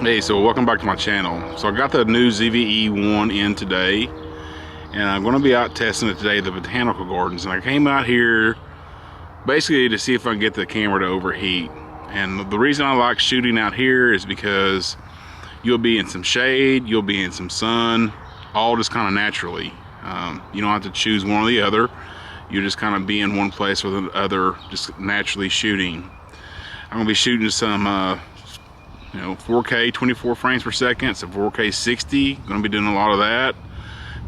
Hey, so welcome back to my channel. So I got the new ZV-E1 in today, and I'm going to be out testing it today at the botanical gardens. And I came out here basically to see if I can get the camera to overheat. And the reason I like shooting out here is because you'll be in some shade, you'll be in some sun, all just kind of naturally. You don't have to choose one or the other. You just kind of be in one place or the other, just naturally shooting. I'm going to be shooting some 4K 24 frames per second, so 4K 60. Gonna be doing a lot of that.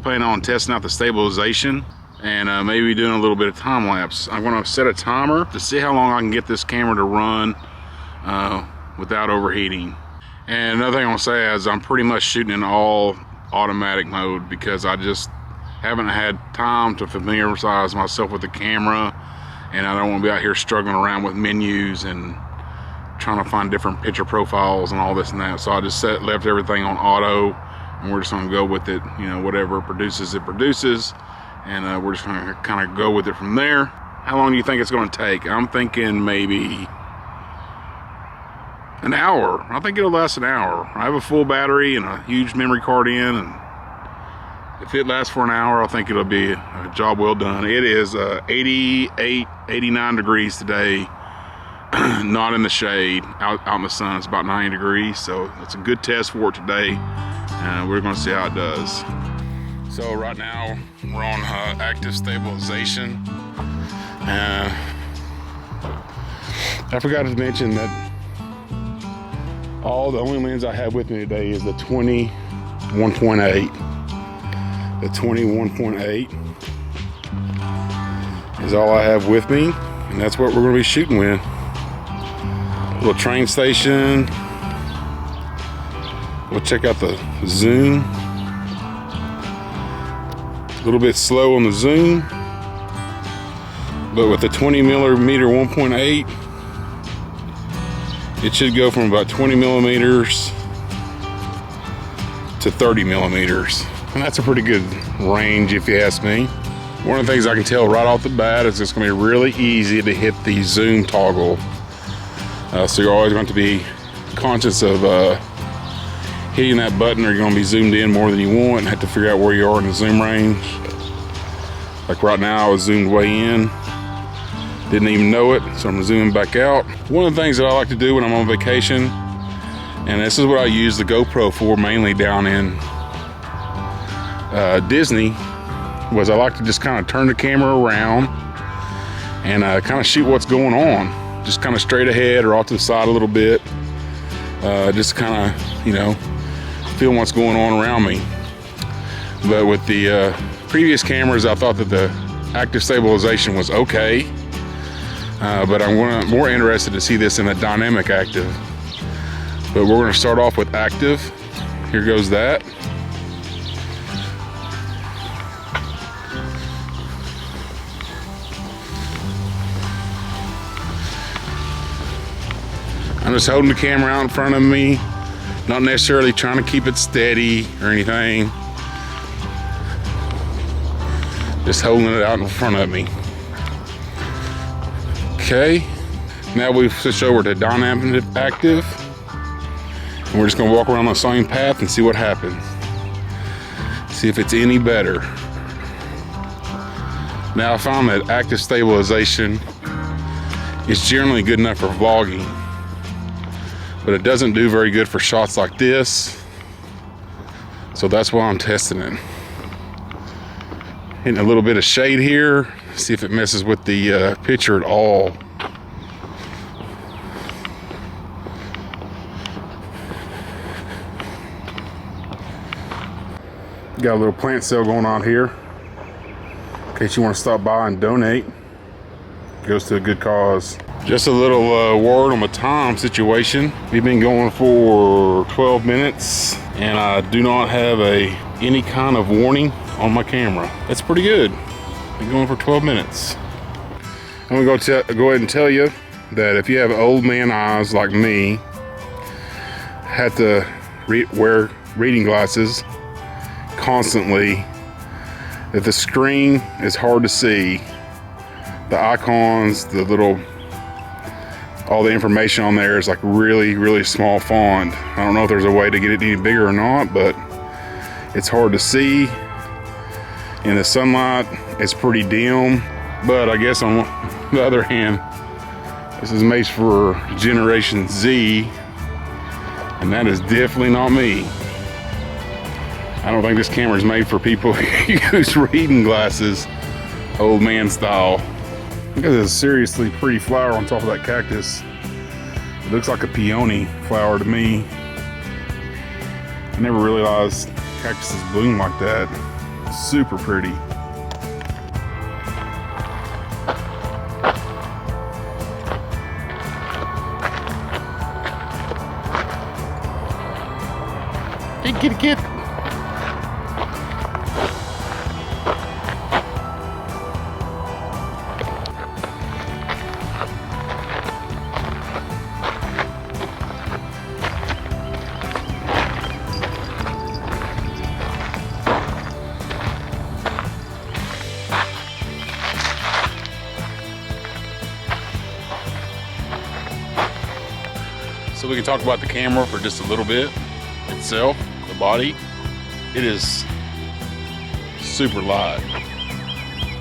Planning on testing out the stabilization and maybe doing a little bit of time lapse. I'm gonna set a timer to see how long I can get this camera to run without overheating. And another thing I want to say is I'm pretty much shooting in all automatic mode because I just haven't had time to familiarize myself with the camera, and I don't want to be out here struggling around with menus and trying to find different picture profiles and all this and that. So I just left everything on auto, and we're just gonna go with it. Whatever it produces, and we're just gonna kind of go with it from there. How long do you think it's gonna take? I'm thinking maybe an hour. I think it'll last an hour. I have a full battery and a huge memory card in, and if it lasts for an hour, I think it'll be a job well done. It is 88, 89 degrees today. Not in the shade, out in the sun. It's about 90 degrees, so it's a good test for it today, and we're going to see how it does. So right now we're on active stabilization. I forgot to mention that the only lens I have with me today is the 21.8. The 21.8 is all I have with me, and that's what we're going to be shooting with. Little train station. We'll check out the zoom. A little bit slow on the zoom, but with the 20 millimeter 1.8, it should go from about 20 millimeters to 30 millimeters, and that's a pretty good range if you ask me. One of the things I can tell right off the bat is it's going to be really easy to hit the zoom toggle. So you're always going to be conscious of hitting that button, or you're going to be zoomed in more than you want and have to figure out where you are in the zoom range. Like right now, I was zoomed way in, didn't even know it, so I'm zooming back out. One of the things that I like to do when I'm on vacation, and this is what I use the GoPro for mainly down in Disney, was I like to just kind of turn the camera around and kind of shoot what's going on. Just kind of straight ahead or off to the side a little bit. Just kind of, feeling what's going on around me. But with the previous cameras, I thought that the active stabilization was okay. But I'm more interested to see this in a dynamic active. But we're going to start off with active. Here goes that. I'm just holding the camera out in front of me, not necessarily trying to keep it steady or anything. Just holding it out in front of me. Okay, now we've switched over to dynamic active, and we're just gonna walk around the same path and see what happens. See if it's any better. Now I found that active stabilization is generally good enough for vlogging, but it doesn't do very good for shots like this, so that's why I'm testing it. Hitting a little bit of shade here, see if it messes with the picture at all. Got a little plant sale going on here, in case you want to stop by and donate. Goes to a good cause. Just a little word on the time situation. We've been going for 12 minutes, and I do not have any kind of warning on my camera. That's pretty good. Been going for 12 minutes. I'm gonna go ahead and tell you that if you have old man eyes like me, have to wear reading glasses constantly, that the screen is hard to see. The icons, the little all the information on there is like really small font. I don't know if there's a way to get it any bigger or not, but it's hard to see. In the sunlight, it's pretty dim. But I guess on the other hand, this is made for Generation Z, and that is definitely not me. I don't think this camera is made for people who use reading glasses, old man style. Look at this seriously pretty flower on top of that cactus. It looks like a peony flower to me. I never realized cactuses bloom like that. Super pretty. Get. So we can talk about the camera for just a little bit itself, the body. It is super light.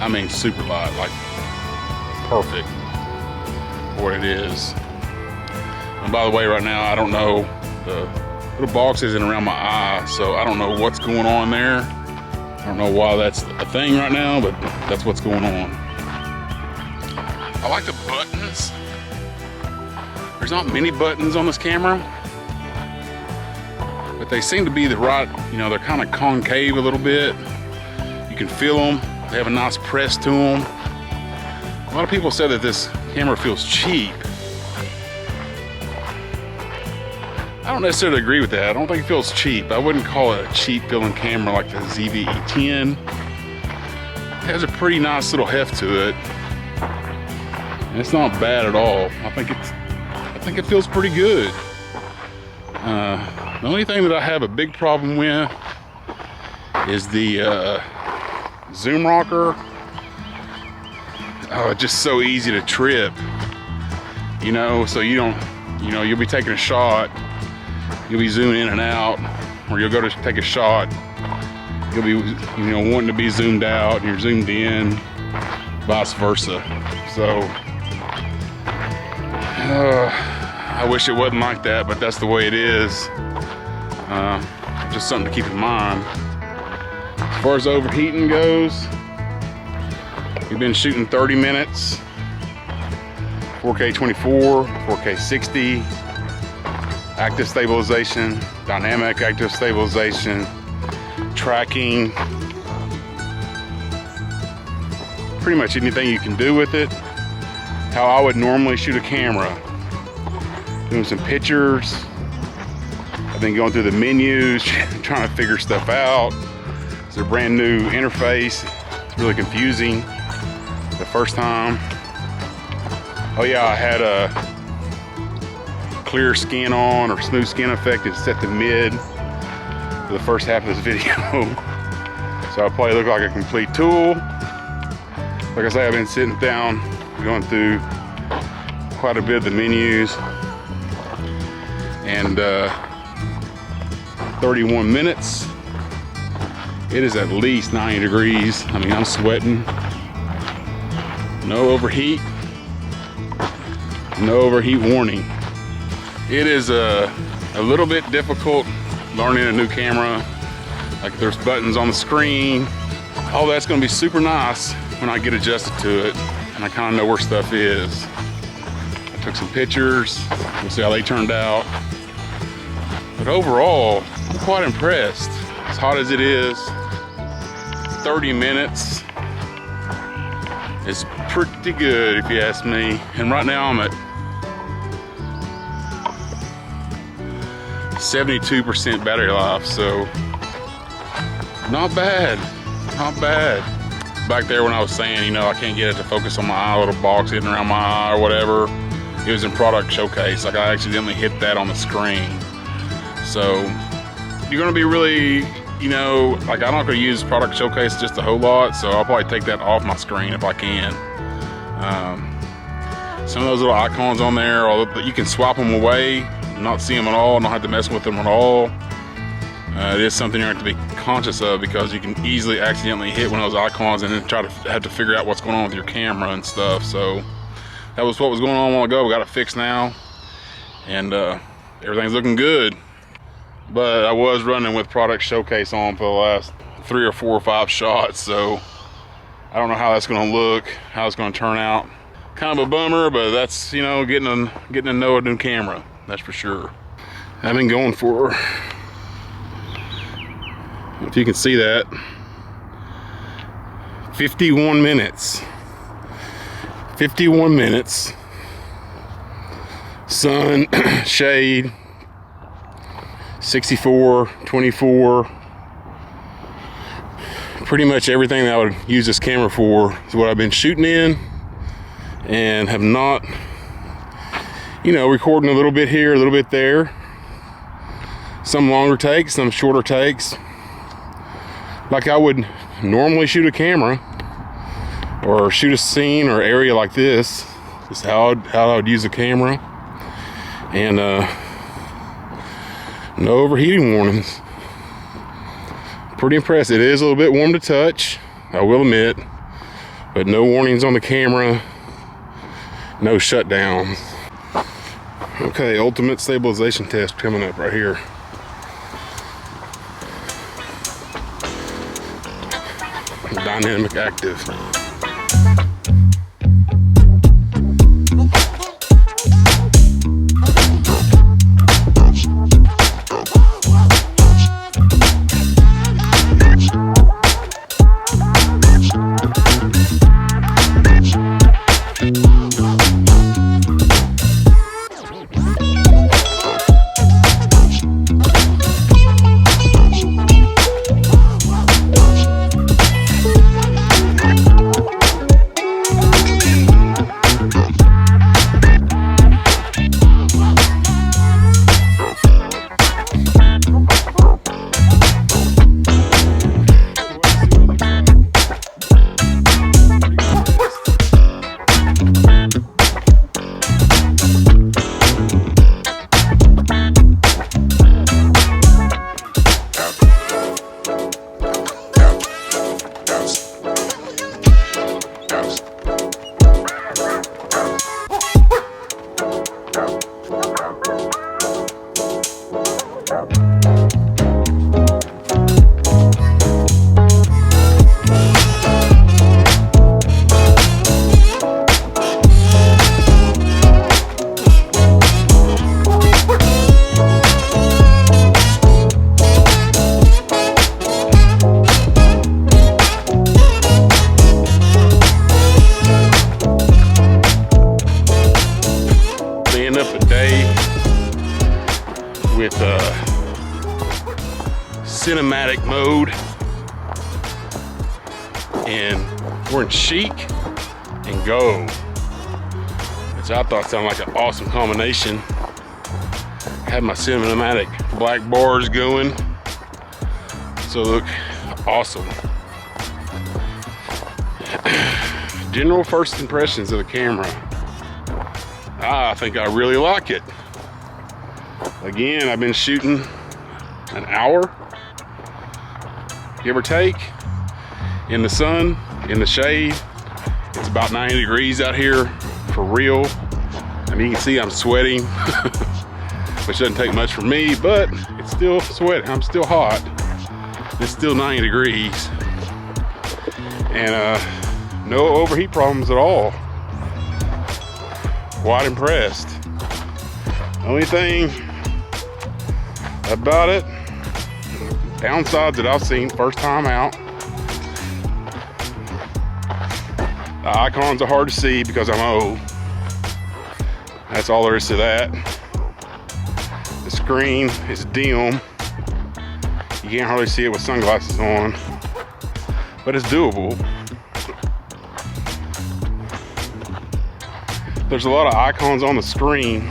I mean super light, like perfect for what it is. And by the way, right now I don't know, the little box isn't around my eye, so I don't know what's going on there. I don't know why that's a thing right now, but that's what's going on. I like the buttons. There's not many buttons on this camera, but they seem to be the right, you know, they're kind of concave a little bit. You can feel them. They have a nice press to them. A lot of people said that this camera feels cheap. I don't necessarily agree with that. I don't think it feels cheap. I wouldn't call it a cheap feeling camera like the ZV-E1. It has a pretty nice little heft to it. And it's not bad at all. I think it feels pretty good. The only thing that I have a big problem with is the zoom rocker. Oh, it's just so easy to trip. You know, so you don't, you know, you'll be taking a shot, you'll be zooming in and out, or you'll go to take a shot, you'll be, you know, wanting to be zoomed out and you're zoomed in, vice versa. So, I wish it wasn't like that, but that's the way it is. Just something to keep in mind. As far as overheating goes, we've been shooting 30 minutes, 4K 24, 4K 60, active stabilization, dynamic active stabilization, tracking, pretty much anything you can do with it. How I would normally shoot a camera. Doing some pictures. I've been going through the menus, trying to figure stuff out. It's a brand new interface. It's really confusing the first time. Oh yeah, I had a clear skin on or smooth skin effect. It's set to mid for the first half of this video. So I probably look like a complete tool. Like I say, I've been sitting down, going through quite a bit of the menus. And 31 minutes. It is at least 90 degrees. I mean, I'm sweating. No overheat. No overheat warning. It is a little bit difficult learning a new camera. Like there's buttons on the screen. All that's gonna be super nice when I get adjusted to it and I kind of know where stuff is. I took some pictures. We'll see how they turned out. But overall, I'm quite impressed. As hot as it is, 30 minutes is pretty good if you ask me. And right now I'm at 72% battery life, so not bad, not bad. Back there when I was saying, you know, I can't get it to focus on my eye, little box hitting around my eye or whatever, it was in product showcase. Like I accidentally hit that on the screen. So you're gonna be really, you know, like I'm not gonna use product showcase just a whole lot, so I'll probably take that off my screen if I can. some of those little icons on there, or you can swap them away, not see them at all, not have to mess with them at all. It is something you have to be conscious of, because you can easily accidentally hit one of those icons and then have to figure out what's going on with your camera and stuff. So that was what was going on a while ago. We got it fixed now, and everything's looking good. But I was running with product showcase on for the last 3 or 4 or 5 shots, so I don't know how that's going to look, how it's going to turn out. Kind of a bummer, but that's, you know, getting to know a new camera, that's for sure. I've been going for, if you can see that, 51 minutes. 51 minutes. Sun, shade, 64, 24. Pretty much everything that I would use this camera for is what I've been shooting in, and have not, you know, recording a little bit here, a little bit there. Some longer takes, some shorter takes. Like I would normally shoot a camera or shoot a scene or area like this. Is how I would use a camera. And no overheating warnings. Pretty impressed. It is a little bit warm to touch, I will admit, but no warnings on the camera, no shutdowns. Okay, ultimate stabilization test coming up right here. Dynamic active. With cinematic mode, and we're in chic and go, which I thought sounded like an awesome combination. Had my cinematic black bars going, so look awesome. General first impressions of the camera. I think I really like it. Again, I've been shooting an hour, give or take, in the sun, in the shade. It's about 90 degrees out here for real. I mean, you can see I'm sweating, which doesn't take much from me, but it's still sweating. I'm still hot. It's still 90 degrees. And no overheat problems at all. Quite impressed. Only thing about it, downsides that I've seen first time out, the icons are hard to see because I'm old. That's all there is to that. The screen is dim. You can't hardly see it with sunglasses on, but it's doable. There's a lot of icons on the screen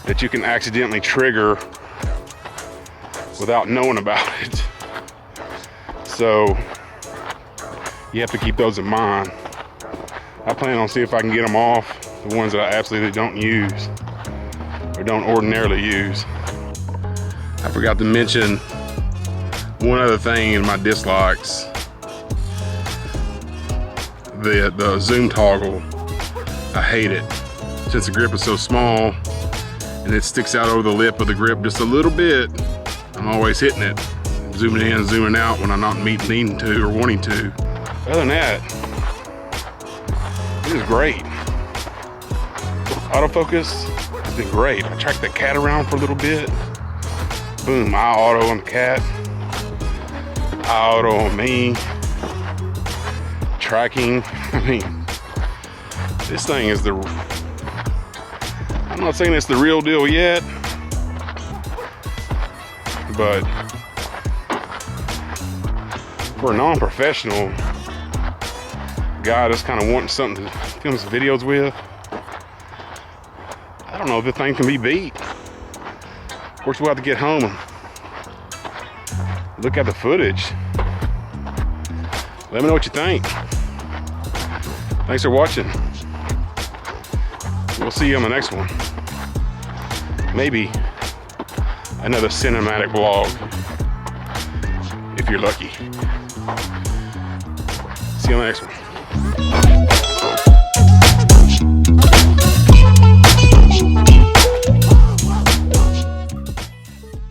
that you can accidentally trigger without knowing about it. So you have to keep those in mind. I plan on seeing if I can get them off, the ones that I absolutely don't use or don't ordinarily use. I forgot to mention one other thing in my dislikes. The zoom toggle, I hate it. Since the grip is so small and it sticks out over the lip of the grip just a little bit, I'm always hitting it, zooming in, zooming out when I'm not needing to or wanting to. Other than that, it is great. Autofocus has been great. I tracked the cat around for a little bit. Boom, eye auto on the cat, eye auto on me. Tracking, I mean, this thing is I'm not saying it's the real deal yet, but for a non-professional guy that's kind of wanting something to film some videos with, I don't know if this thing can be beat. Of course, we'll have to get home and look at the footage. Let me know what you think. Thanks for watching. We'll see you on the next one. Maybe another cinematic vlog, if you're lucky. See you on the next one.